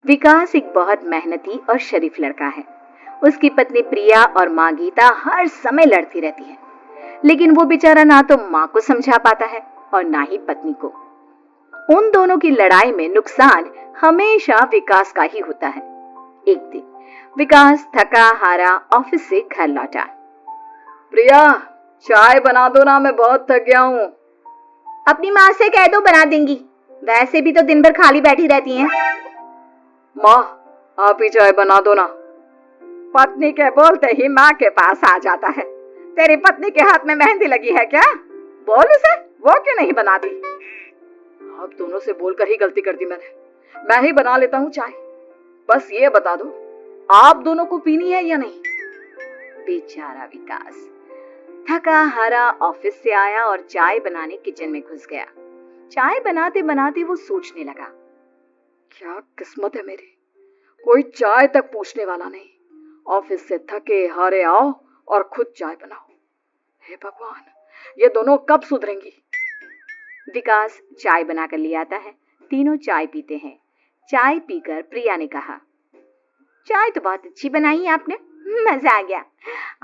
विकास एक बहुत मेहनती और शरीफ लड़का है। उसकी पत्नी प्रिया और माँ गीता हर समय लड़ती रहती है, लेकिन वो बेचारा ना तो माँ को समझा पाता है और ना ही पत्नी को। उन दोनों की लड़ाई में नुकसान हमेशा विकास का ही होता है। एक दिन विकास थका हारा ऑफिस से घर लौटा। प्रिया, चाय बना दो ना, मैं बहुत थक गया हूँ। अपनी माँ से कह दो, बना देंगी। वैसे भी तो दिन भर खाली बैठी रहती हैं। माँ, आप ही चाय बना दो ना। पत्नी के बोलते ही माँ के पास आ जाता है। तेरी पत्नी के हाथ में मेहंदी लगी है क्या? बोल उसे, वो क्यों नहीं बनाती? आप दोनों से बोलकर ही गलती कर दी मैंने। मैं ही बना लेता हूँ चाय। बस ये बता दो, आप दोनों को पीनी है या नहीं? बेचारा विकास थका हारा ऑफिस से आया और चाय बनाने किचन में घुस गया। चाय बनाते बनाते वो सोचने लगा, क्या किस्मत है मेरी, कोई चाय तक पूछने वाला नहीं। ऑफिस से थके हारे आओ और खुद चाय बनाओ। हे भगवान, ये दोनों कब सुधरेंगी? विकास चाय बनाकर ले आता है। तीनों चाय पीते हैं। चाय पीकर प्रिया ने कहा, चाय तो बहुत अच्छी बनाई है आपने, मजा आ गया।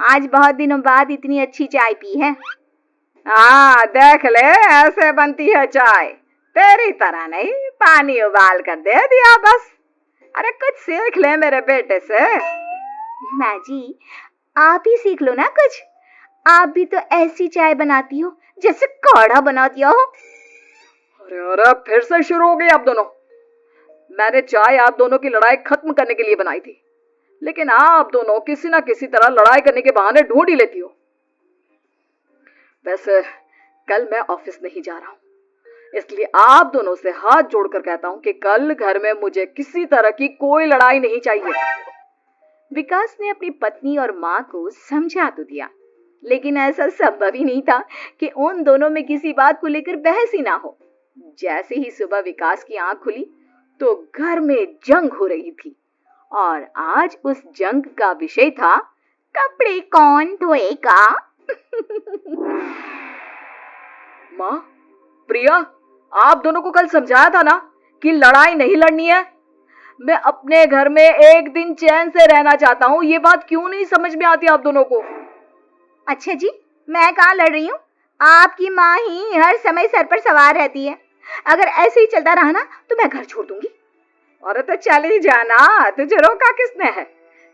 आज बहुत दिनों बाद इतनी अच्छी चाय पी है। हाँ, देख ले, ऐसे बनती है चाय। तेरी तरह नहीं, पानी उबाल कर दे दिया बस। अरे कुछ सीख ले मेरे बेटे से। माँ जी, आप ही सीख लो ना कुछ। आप भी तो ऐसी चाय बनाती हो जैसे काढ़ा बनाती हो। अरे फिर से शुरू हो गई आप दोनों। मैंने चाय आप दोनों की लड़ाई खत्म करने के लिए बनाई थी, लेकिन आप दोनों किसी ना किसी तरह लड़ाई करने के बहाने ढूंढ ही लेती हो। वैसे कल मैं ऑफिस नहीं जा रहा हूं, इसलिए आप दोनों से हाथ जोड़कर कहता हूं कि कल घर में मुझे किसी तरह की कोई लड़ाई नहीं चाहिए। विकास ने अपनी पत्नी और माँ को समझा तो दिया, लेकिन ऐसा संभव ही नहीं था कि उन दोनों में किसी बात को लेकर बहस ही ना हो। जैसे ही सुबह विकास की आंख खुली तो घर में जंग हो रही थी, और आज उस जंग का विषय था कपड़े कौन धोएगा। माँ, प्रिया, आप दोनों को कल समझाया था ना कि लड़ाई नहीं लड़नी है। मैं अपने घर में एक दिन चैन से रहना चाहता हूँ। ये बात क्यों नहीं समझ में आती आप दोनों को? अच्छा जी, मैं कहाँ लड़ रही हूँ? आपकी माँ ही हर समय सर पर सवार रहती है। अगर ऐसे ही चलता रहा ना तो मैं घर छोड़ दूंगी। अरे तो चली जाना, तुझे रोका किसने है?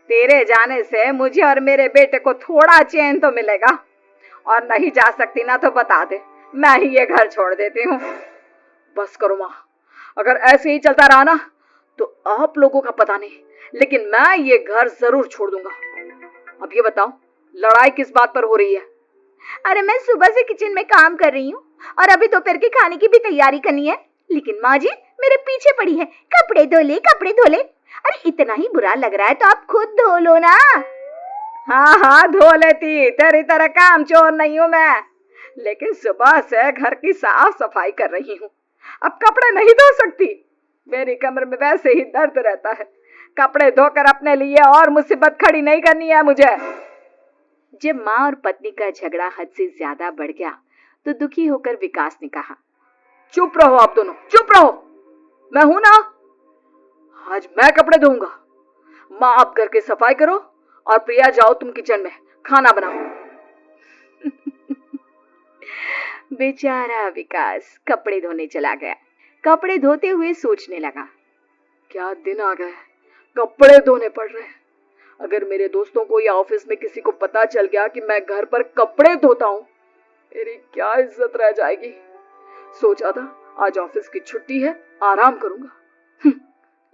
तेरे जाने से मुझे और मेरे बेटे को थोड़ा चैन तो मिलेगा। और नहीं जा सकती ना तो बता दे, मैं ही ये घर छोड़ देती हूँ। बस करो माँ, अगर ऐसे ही चलता रहा ना तो आप लोगों का पता नहीं, लेकिन मैं ये घर जरूर छोड़ दूंगा। अब ये बताओ, लड़ाई किस बात पर हो रही है? अरे मैं सुबह से किचन में काम कर रही हूँ और अभी दोपहर के खाने की भी तैयारी करनी है, लेकिन माँ जी मेरे पीछे पड़ी है, कपड़े धो ले, कपड़े धो ले। अरे इतना ही बुरा लग रहा है तो आप खुद धो लो ना। हाँ हाँ, धो लेती, तेरी तरह काम चोर नहीं हूँ मैं, लेकिन सुबह से घर की साफ सफाई कर रही हूँ, अब कपड़े नहीं धो सकती। मेरी कमर में वैसे ही दर्द रहता है। कपड़े धोकर अपने लिए और मुसीबत खड़ी नहीं करनी है मुझे। जब माँ और पत्नी का झगड़ा हद से ज्यादा बढ़ गया तो दुखी होकर विकास ने कहा, चुप रहो आप दोनों, चुप रहो। मैं हूं ना, आज मैं कपड़े धोऊंगा। माँ आप घर की सफाई करो और प्रिया जाओ तुम किचन में खाना बनाओ। बेचारा विकास कपड़े धोने चला गया। कपड़े धोते हुए सोचने लगा, क्या दिन आ गए, कपड़े धोने पड़ रहे हैं। अगर मेरे दोस्तों को या ऑफिस में किसी को पता चल गया कि मैं घर पर कपड़े धोता हूँ, मेरी क्या इज्जत रह जाएगी। सोचा था आज ऑफिस की छुट्टी है, आराम करूंगा,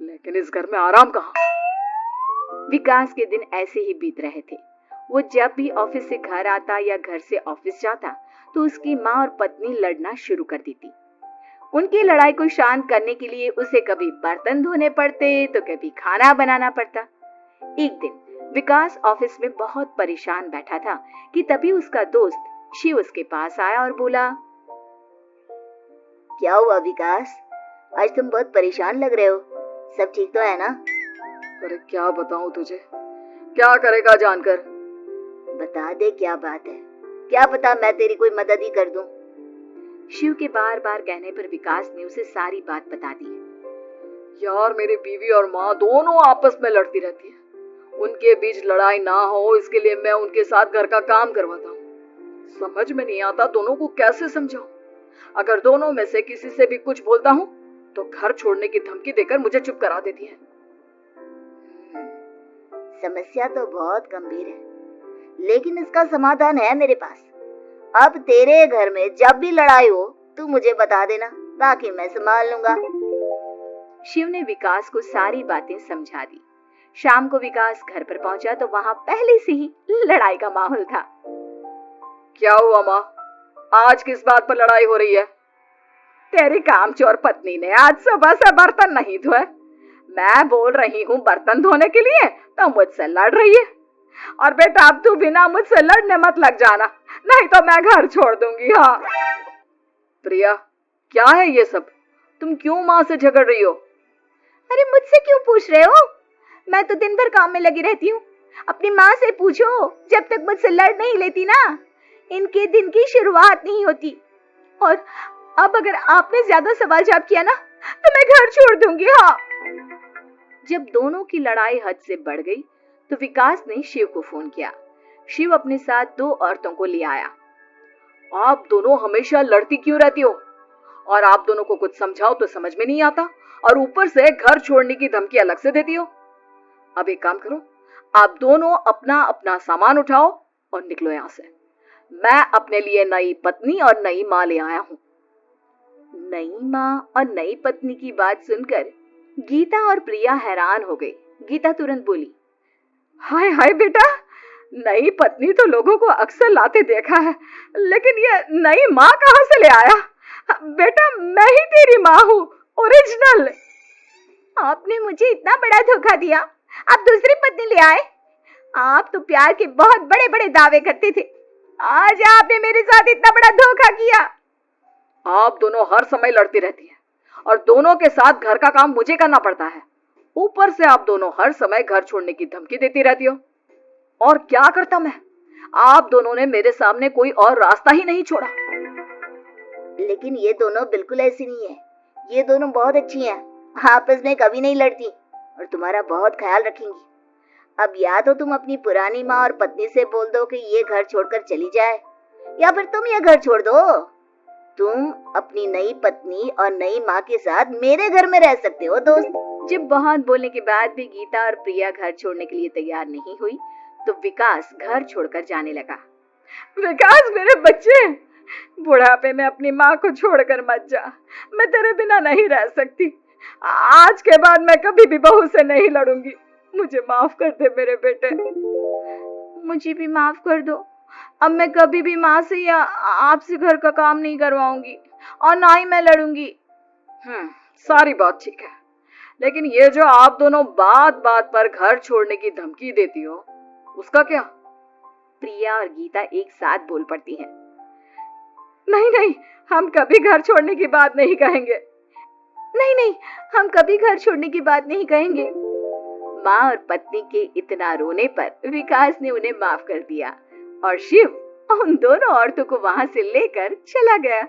लेकिन इस घर में आराम कहाँ। विकास के दिन ऐसे ही बीत रहे थे। वो जब भी ऑफिस से घर आता या घर से ऑफिस जाता तो उसकी माँ और पत्नी लड़ना शुरू कर देती। उनकी लड़ाई को शांत करने के लिए उसे कभी बर्तन धोने पड़ते तो कभी खाना बनाना पड़ता। एक दिन विकास ऑफिस में बहुत परेशान बैठा था कि तभी उसका दोस्त शिव उसके पास आया और बोला, क्या हुआ विकास, आज तुम बहुत परेशान लग रहे हो, सब ठीक तो है ना? अरे क्या बताऊं तुझे, क्या करेगा जानकर। बता दे क्या बात है, क्या पता मैं तेरी कोई मदद ही कर दूं। शिव के बार बार कहने पर विकास ने उसे सारी बात बता दी। यार मेरी बीवी और माँ दोनों आपस में लड़ती रहती है। उनके बीच लड़ाई ना हो इसके लिए मैं उनके साथ घर का काम करवाता हूँ। समझ में नहीं आता दोनों को कैसे समझाऊं। अगर दोनों में से किसी से भी कुछ बोलता हूँ तो घर छोड़ने की धमकी देकर मुझे चुप करा देती है। समस्या तो बहुत गंभीर है, लेकिन इसका समाधान है मेरे पास। अब तेरे घर में जब भी लड़ाई हो तू मुझे बता देना, बाकी मैं संभाल लूंगा। शिव ने विकास को सारी बातें समझा दी। शाम को विकास घर पर पहुंचा तो वहां पहले से ही लड़ाई का माहौल था। क्या हुआ माँ, आज किस बात पर लड़ाई हो रही है? तेरी कामचोर पत्नी ने आज सुबह से बर्तन नहीं धोए। मैं बोल रही हूँ बर्तन धोने के लिए तो मुझसे लड़ रही है। और बेटा अब तू बिना मुझसे लड़ने मत लग जाना, नहीं तो मैं घर छोड़ दूंगी। हाँ प्रिया, क्या है ये सब? तुम क्यों माँ से झगड़ रही हो? अरे मुझसे क्यों पूछ रहे हो? मैं तो दिन भर काम में लगी रहती हूँ। अपनी माँ से पूछो, जब तक मुझसे लड़ नहीं लेती ना इनके दिन की शुरुआत नहीं होती। और अब अगर आपने ज्यादा सवाल जवाब किया ना तो मैं घर छोड़ दूंगी। हाँ। जब दोनों की लड़ाई हद से बढ़ गई तो विकास ने शिव को फोन किया। शिव अपने साथ 2 औरतों को ले आया। आप दोनों हमेशा लड़ती क्यों रहती हो? और आप दोनों को कुछ समझाओ तो समझ में नहीं आता, और ऊपर से घर छोड़ने की धमकी अलग से देती हो। अब एक काम करो, आप दोनों अपना अपना सामान उठाओ और निकलो यहाँ से। मैं अपने लिए नई पत्नी और नई माँ ले आया हूँ। नई माँ और नई पत्नी की बात सुनकर गीता और प्रिया हैरान हो गई। गीता तुरंत बोली, हाय हाय बेटा, नई पत्नी तो लोगों को अक्सर लाते देखा है, लेकिन ये नई माँ कहाँ से ले आया? बेटा मैं ही तेरी माँ हूँ, ओरिजिनल। आपने मुझे इतना बड़ा धोखा दिया, आप दूसरी पत्नी ले आए। आप तो प्यार के बहुत बड़े बड़े दावे करते थे, आज आपने मेरे साथ इतना बड़ा धोखा किया। आप दोनों हर समय लड़ती रहती हैं और दोनों के साथ घर का काम मुझे करना पड़ता है। ऊपर से आप दोनों हर समय घर छोड़ने की धमकी देती रहती हो। और क्या करता मैं? आप दोनों ने मेरे सामने कोई और रास्ता ही नहीं छोड़ा। लेकिन ये दोनों बिल्कुल ऐसी नहीं है। ये दोनों बहुत अच्छी हैं, आपस में कभी नहीं लड़ती और तुम्हारा बहुत ख्याल रखेंगी। अब या तो तुम अपनी पुरानी माँ और पत्नी से बोल दो कि ये घर छोड़कर चली जाए, या फिर तुम ये घर छोड़ दो। तुम अपनी नई पत्नी और नई माँ के साथ मेरे घर में रह सकते हो दोस्त। जब बहुत बोलने के बाद भी गीता और प्रिया घर छोड़ने के लिए तैयार नहीं हुई तो विकास घर छोड़कर जाने लगा। विकास मेरे बच्चे, बुढ़ापे में अपनी माँ को छोड़कर मत जा, मैं तेरे बिना नहीं रह सकती। आज के बाद मैं कभी भी बहू से नहीं लड़ूंगी। मुझे माफ कर दे मेरे बेटे। मुझे भी माफ कर दो। अब मैं कभी भी माँ से या आपसे घर का काम नहीं करवाऊंगी और ना ही मैं लड़ूंगी। सारी बात ठीक है, लेकिन ये जो आप दोनों बात बात पर घर छोड़ने की धमकी देती हो, उसका क्या? प्रिया और गीता एक साथ बोल पड़ती हैं। नहीं नहीं, हम कभी घर छोड़ने की बात नहीं कहेंगे। नहीं नहीं, हम कभी घर छोड़ने की बात नहीं कहेंगे। माँ और पत्नी के इतना रोने पर विकास ने उन्हें माफ कर दिया और शिव उन दोनों औरतों को वहां से लेकर चला गया।